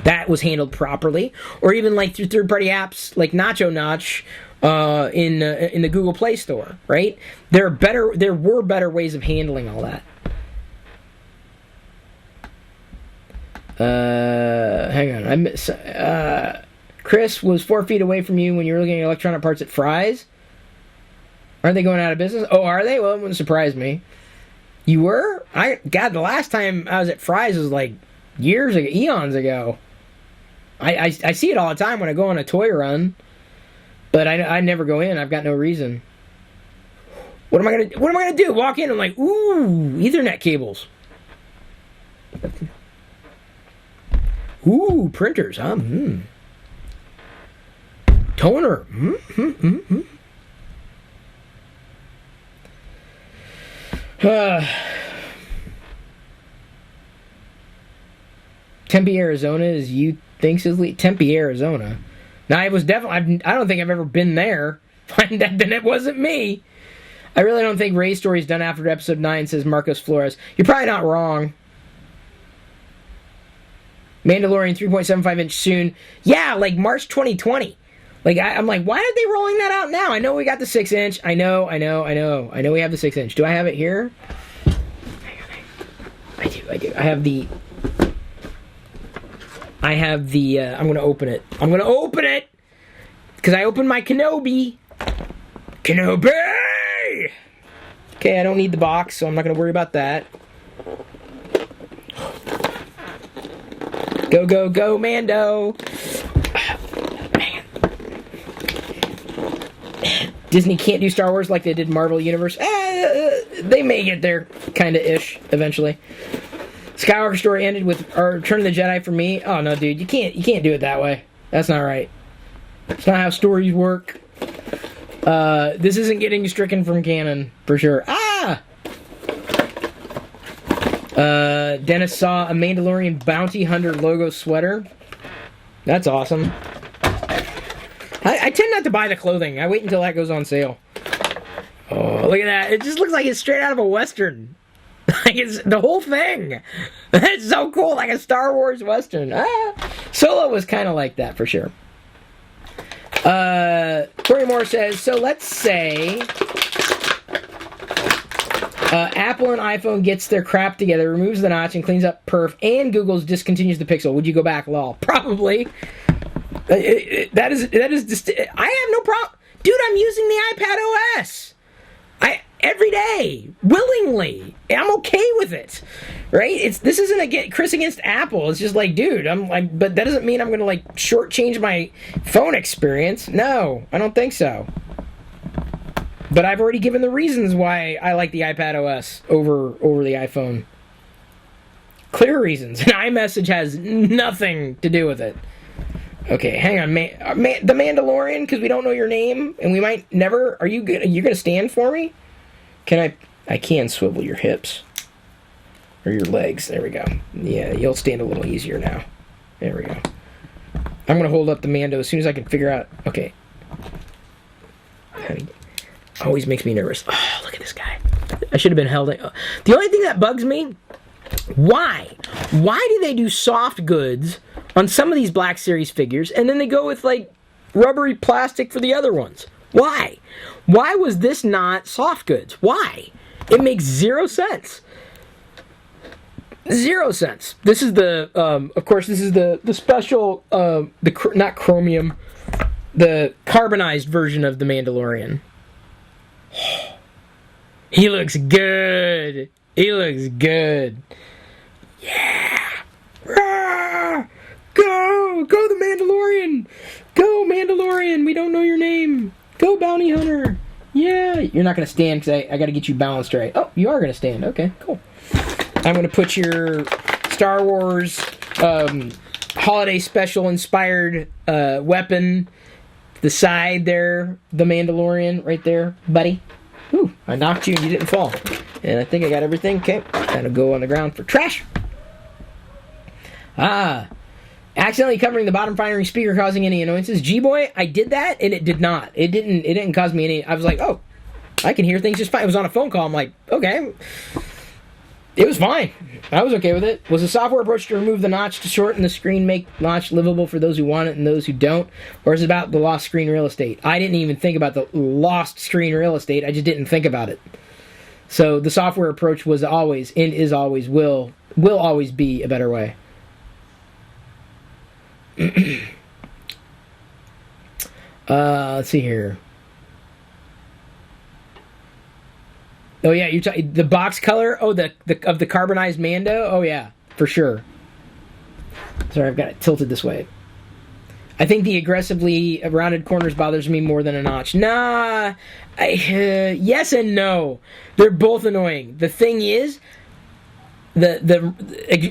That was handled properly. Or even like through third-party apps like Nacho Notch in the Google Play Store, right? There were better ways of handling all that. Hang on. Chris was 4 feet away from you when you were looking at electronic parts at Fry's. Aren't they going out of business? Oh, are they? Well, it wouldn't surprise me. You were? God, the last time I was at Fry's was like years ago, eons ago. I see it all the time when I go on a toy run, but I never go in. I've got no reason. What am I gonna do? Walk in and like, ooh, Ethernet cables. Ooh, printers, huh? Toner. Tempe, Arizona is you thinks is Tempe, Arizona. Now, I don't think I've ever been there. Then it wasn't me. I really don't think Ray's story's done after episode 9, says Marcos Flores. You're probably not wrong. Mandalorian 3.75 inch soon. Yeah, like March 2020. Like, I'm like, why are they rolling that out now? I know we got the 6 inch. I know we have the 6 inch. Do I have it here? I do. I have the I'm going to open it. Because I opened my Kenobi. Okay, I don't need the box, so I'm not going to worry about that. Go, go, go, Mando. Man. Disney can't do Star Wars like they did Marvel Universe. They may get there, kind of ish, eventually. Skywalker story ended with Return of the Jedi for me. Oh no, dude, you can't do it that way. That's not right. It's not how stories work. This isn't getting stricken from canon for sure. Dennis saw a Mandalorian bounty hunter logo sweater. That's awesome. I tend not to buy the clothing. I wait until that goes on sale. Oh, look at that. It just looks like it's straight out of a Western. Like, it's the whole thing. It's so cool, like a Star Wars Western. Solo was kind of like that, for sure. Corey Moore says, so let's say Apple and iPhone gets their crap together, removes the notch and cleans up perf, and Google's discontinues the Pixel. Would you go back, lol? Probably. That is just, I have no problem. Dude, I'm using the iPad OS. every day, willingly. I'm okay with it, right? This isn't a Chris against Apple. It's just like, dude, but that doesn't mean I'm going to like shortchange my phone experience. No, I don't think so. But I've already given the reasons why I like the iPad OS over the iPhone. Clear reasons. And iMessage has nothing to do with it. Okay, hang on. The Mandalorian, because we don't know your name, and we might never... Are you going to stand for me? I can swivel your hips. Or your legs. There we go. Yeah, you'll stand a little easier now. There we go. I'm going to hold up the Mando as soon as I can figure out... Okay. Always makes me nervous. Oh, look at this guy. I should have been held... The only thing that bugs me... Why? Why do they do soft goods on some of these Black Series figures, and then they go with, like, rubbery plastic for the other ones? Why? Why was this not soft goods? Why? It makes zero sense. 0 cents. This is the, of course, this is the special, not chromium, the carbonized version of the Mandalorian. He looks good. He looks good. Yeah. Go the Mandalorian. Go Mandalorian. We don't know your name. Go Bounty Hunter. Yeah. You're not going to stand because I got to get you balanced right. Oh, you are going to stand. Okay, cool. I'm going to put your Star Wars holiday special inspired weapon to the side there. The Mandalorian right there, buddy. Ooh, I knocked you and you didn't fall. And I think I got everything. Okay, that'll go on the ground for trash. Accidentally covering the bottom firing speaker causing any annoyances. G-Boy, I did that and it did not. It didn't cause me any... I was like, oh, I can hear things just fine. It was on a phone call. I'm like, okay. It was fine. I was okay with it. Was a software approach to remove the notch to shorten the screen, make notch livable for those who want it and those who don't? Or is it about the lost screen real estate? I didn't even think about the lost screen real estate. I just didn't think about it. So the software approach was always, and is always, will always be a better way. Let's see here. Oh yeah, the box color. Oh, the of the carbonized Mando. Oh yeah, for sure. Sorry, I've got it tilted this way. I think the aggressively rounded corners bothers me more than a notch. Nah, yes and no. They're both annoying. The thing is, the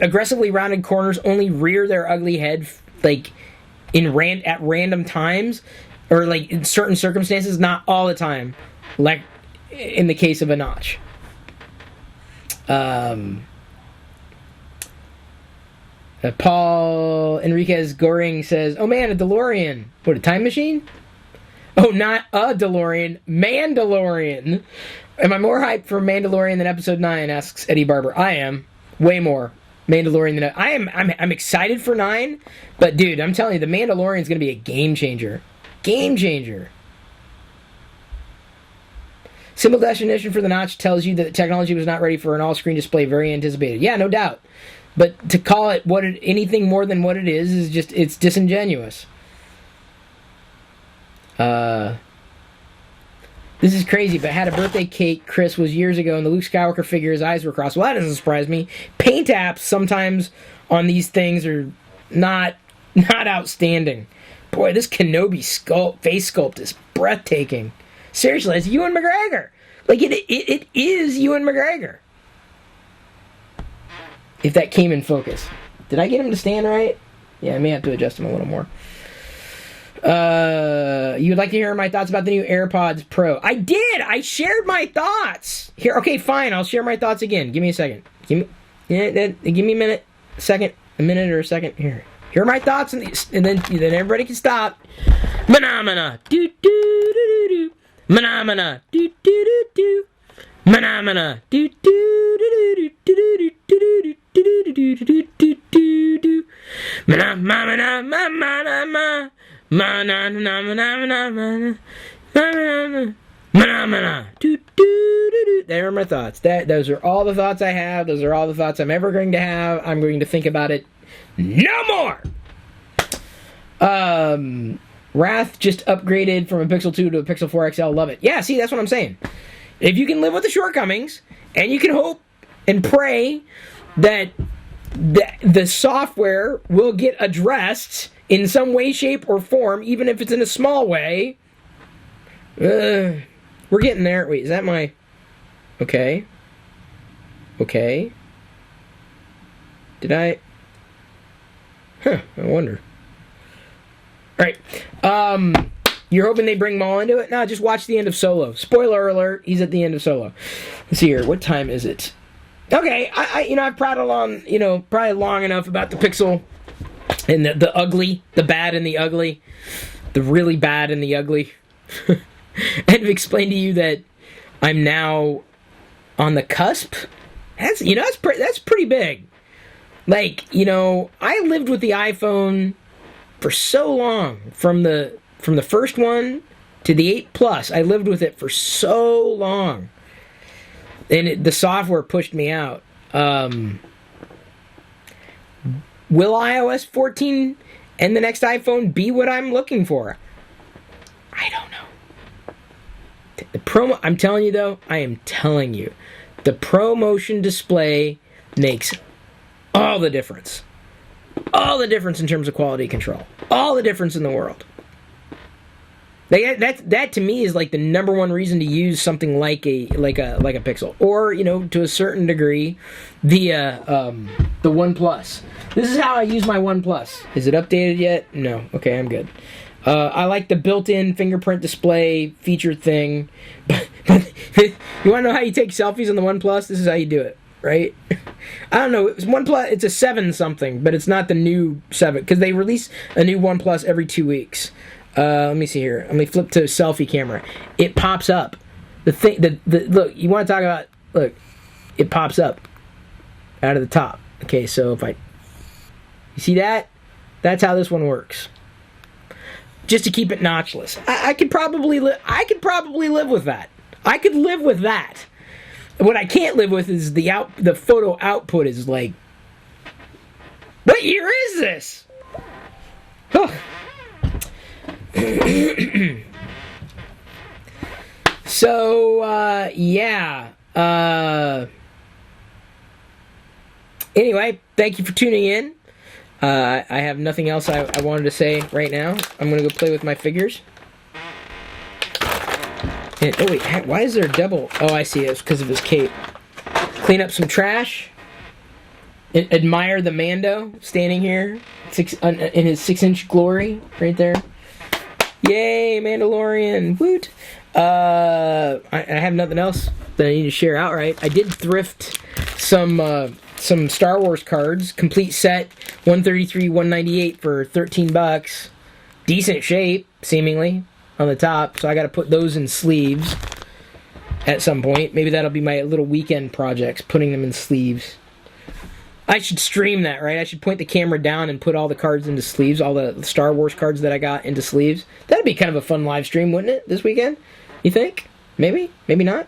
aggressively rounded corners only rear their ugly head like at random times, or like in certain circumstances, not all the time. Like in the case of a notch. Paul Enriquez Goring says, oh man, a DeLorean. What, a time machine? Oh, not a DeLorean, Mandalorian. Am I more hyped for Mandalorian than Episode 9, asks Eddie Barber. I am. Way more Mandalorian than I am. I'm excited for 9, but dude, I'm telling you, the Mandalorian is going to be a game changer. Game changer. Simple definition for the notch tells you that the technology was not ready for an all-screen display. Very anticipated. Yeah, no doubt. But to call it anything more than what it is just, it's disingenuous. This is crazy, but I had a birthday cake, Chris, was years ago, and the Luke Skywalker figure, his eyes were crossed. Well, that doesn't surprise me. Paint apps sometimes on these things are not outstanding. Boy, this Kenobi face sculpt is breathtaking. Seriously, it's Ewan McGregor. Like, it is Ewan McGregor. If that came in focus. Did I get him to stand right? Yeah, I may have to adjust him a little more. You would like to hear my thoughts about the new AirPods Pro? I did! I shared my thoughts! Here, okay, fine, I'll share my thoughts again. Give me a second. Give me a minute, a minute or a second. Here are my thoughts, and then everybody can stop. Phenomena. Do do do do do. Phenomena. Do do do do. Phenomena. Do do do do do do do do do do do. Phenomena. There are my thoughts. Those are all the thoughts I have. Those are all the thoughts I'm ever going to have. I'm going to think about it no more. Wrath just upgraded from a Pixel 2 to a Pixel 4 XL. Love it. Yeah, see, that's what I'm saying. If you can live with the shortcomings, and you can hope and pray that the software will get addressed in some way, shape, or form, even if it's in a small way, we're getting there. Wait, is that my... Okay. Did I... I wonder. Alright. You're hoping they bring Maul into it? No, just watch the end of Solo. Spoiler alert, he's at the end of Solo. Let's see here. What time is it? Okay, I've prattled on, probably long enough about the Pixel and the ugly, the bad and the ugly, the really bad and the ugly. And I've explained to you that I'm now on the cusp. That's pretty big. Like, I lived with the iPhone for so long, from the first one to the 8 Plus. I lived with it for so long. And the software pushed me out. Will iOS 14 and the next iPhone be what I'm looking for? I don't know. The promo, I'm telling you though, I am telling you, the ProMotion display makes all the difference. All the difference in terms of quality control. All the difference in the world. That to me is like the number one reason to use something like a Pixel, or to a certain degree, the OnePlus. This is how I use my OnePlus. Is it updated yet? No. Okay, I'm good. I like the built-in fingerprint display feature thing, but you want to know how you take selfies on the OnePlus? This is how you do it, right? I don't know. It's OnePlus. It's a 7 something, but it's not the new 7 because they release a new OnePlus every 2 weeks. Let me see here. Let me flip to selfie camera. It pops up. Look, you want to talk about, look, it pops up out of the top. Okay, so you see that? That's how this one works. Just to keep it notchless. I could probably live with that. I could live with that. What I can't live with is the photo output is like, what year is this? Huh. So, yeah. Anyway, thank you for tuning in. I have nothing else I wanted to say right now. I'm going to go play with my figures. And, oh, wait, why is there a double? Oh, I see. It's because of his cape. Clean up some trash. Admire the Mando standing here in his 6-inch glory right there. Yay, Mandalorian! Woot! I have nothing else that I need to share outright. I did thrift some Star Wars cards, complete set, 133, 198 for $13. Decent shape, seemingly, on the top. So I got to put those in sleeves at some point. Maybe that'll be my little weekend projects, putting them in sleeves. I should stream that, right? I should point the camera down and put all the cards into sleeves, all the Star Wars cards that I got into sleeves. That'd be kind of a fun live stream, wouldn't it, this weekend? You think? Maybe? Maybe not?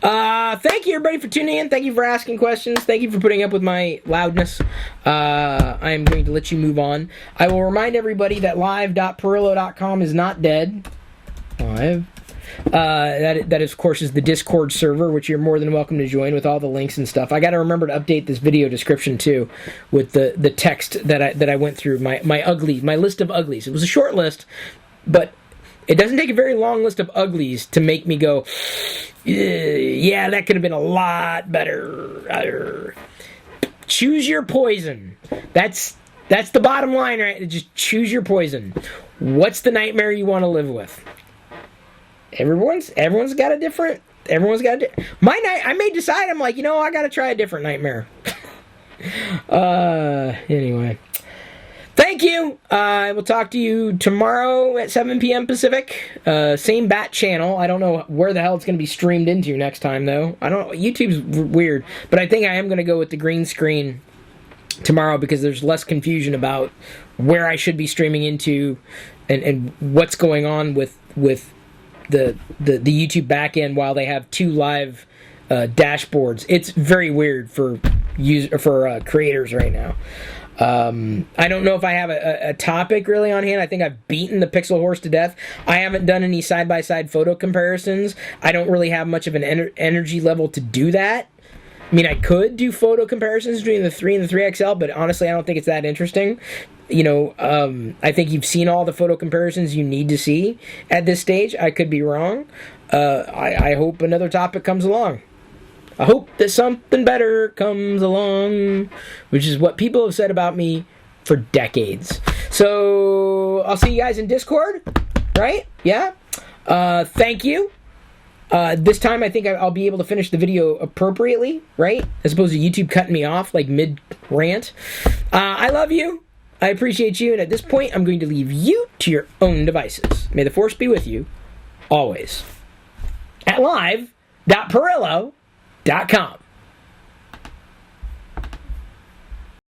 Thank you, everybody, for tuning in. Thank you for asking questions. Thank you for putting up with my loudness. I am going to let you move on. I will remind everybody that live.pirillo.com is not dead. Live. That of course is the Discord server, which you're more than welcome to join with all the links and stuff. I got to remember to update this video description too, with the text that I went through, my list of uglies. It was a short list, but it doesn't take a very long list of uglies to make me go, yeah, that could have been a lot better. Choose your poison. That's the bottom line, right? Just choose your poison. What's the nightmare you want to live with? Everyone's got a different. I may decide. I'm like, I got to try a different nightmare. Anyway, thank you. I will talk to you tomorrow at 7 p.m. Pacific. Same bat channel. I don't know where the hell it's going to be streamed into next time though. I don't. YouTube's weird, but I think I am going to go with the green screen tomorrow because there's less confusion about where I should be streaming into and what's going on with the YouTube backend while they have 2 live dashboards. It's very weird for creators right now. I don't know if I have a topic really on hand. I think I've beaten the Pixel Horse to death. I haven't done any side-by-side photo comparisons. I don't really have much of an energy level to do that. I mean, I could do photo comparisons between the 3 and the 3XL, but honestly, I don't think it's that interesting. You know, I think you've seen all the photo comparisons you need to see at this stage. I could be wrong. I hope another topic comes along. I hope that something better comes along, which is what people have said about me for decades. So, I'll see you guys in Discord, right? Yeah? Thank you. This time I think I'll be able to finish the video appropriately, right? As opposed to YouTube cutting me off, like mid-rant. I love you. I appreciate you. And at this point, I'm going to leave you to your own devices. May the Force be with you, always. At live.pirillo.com.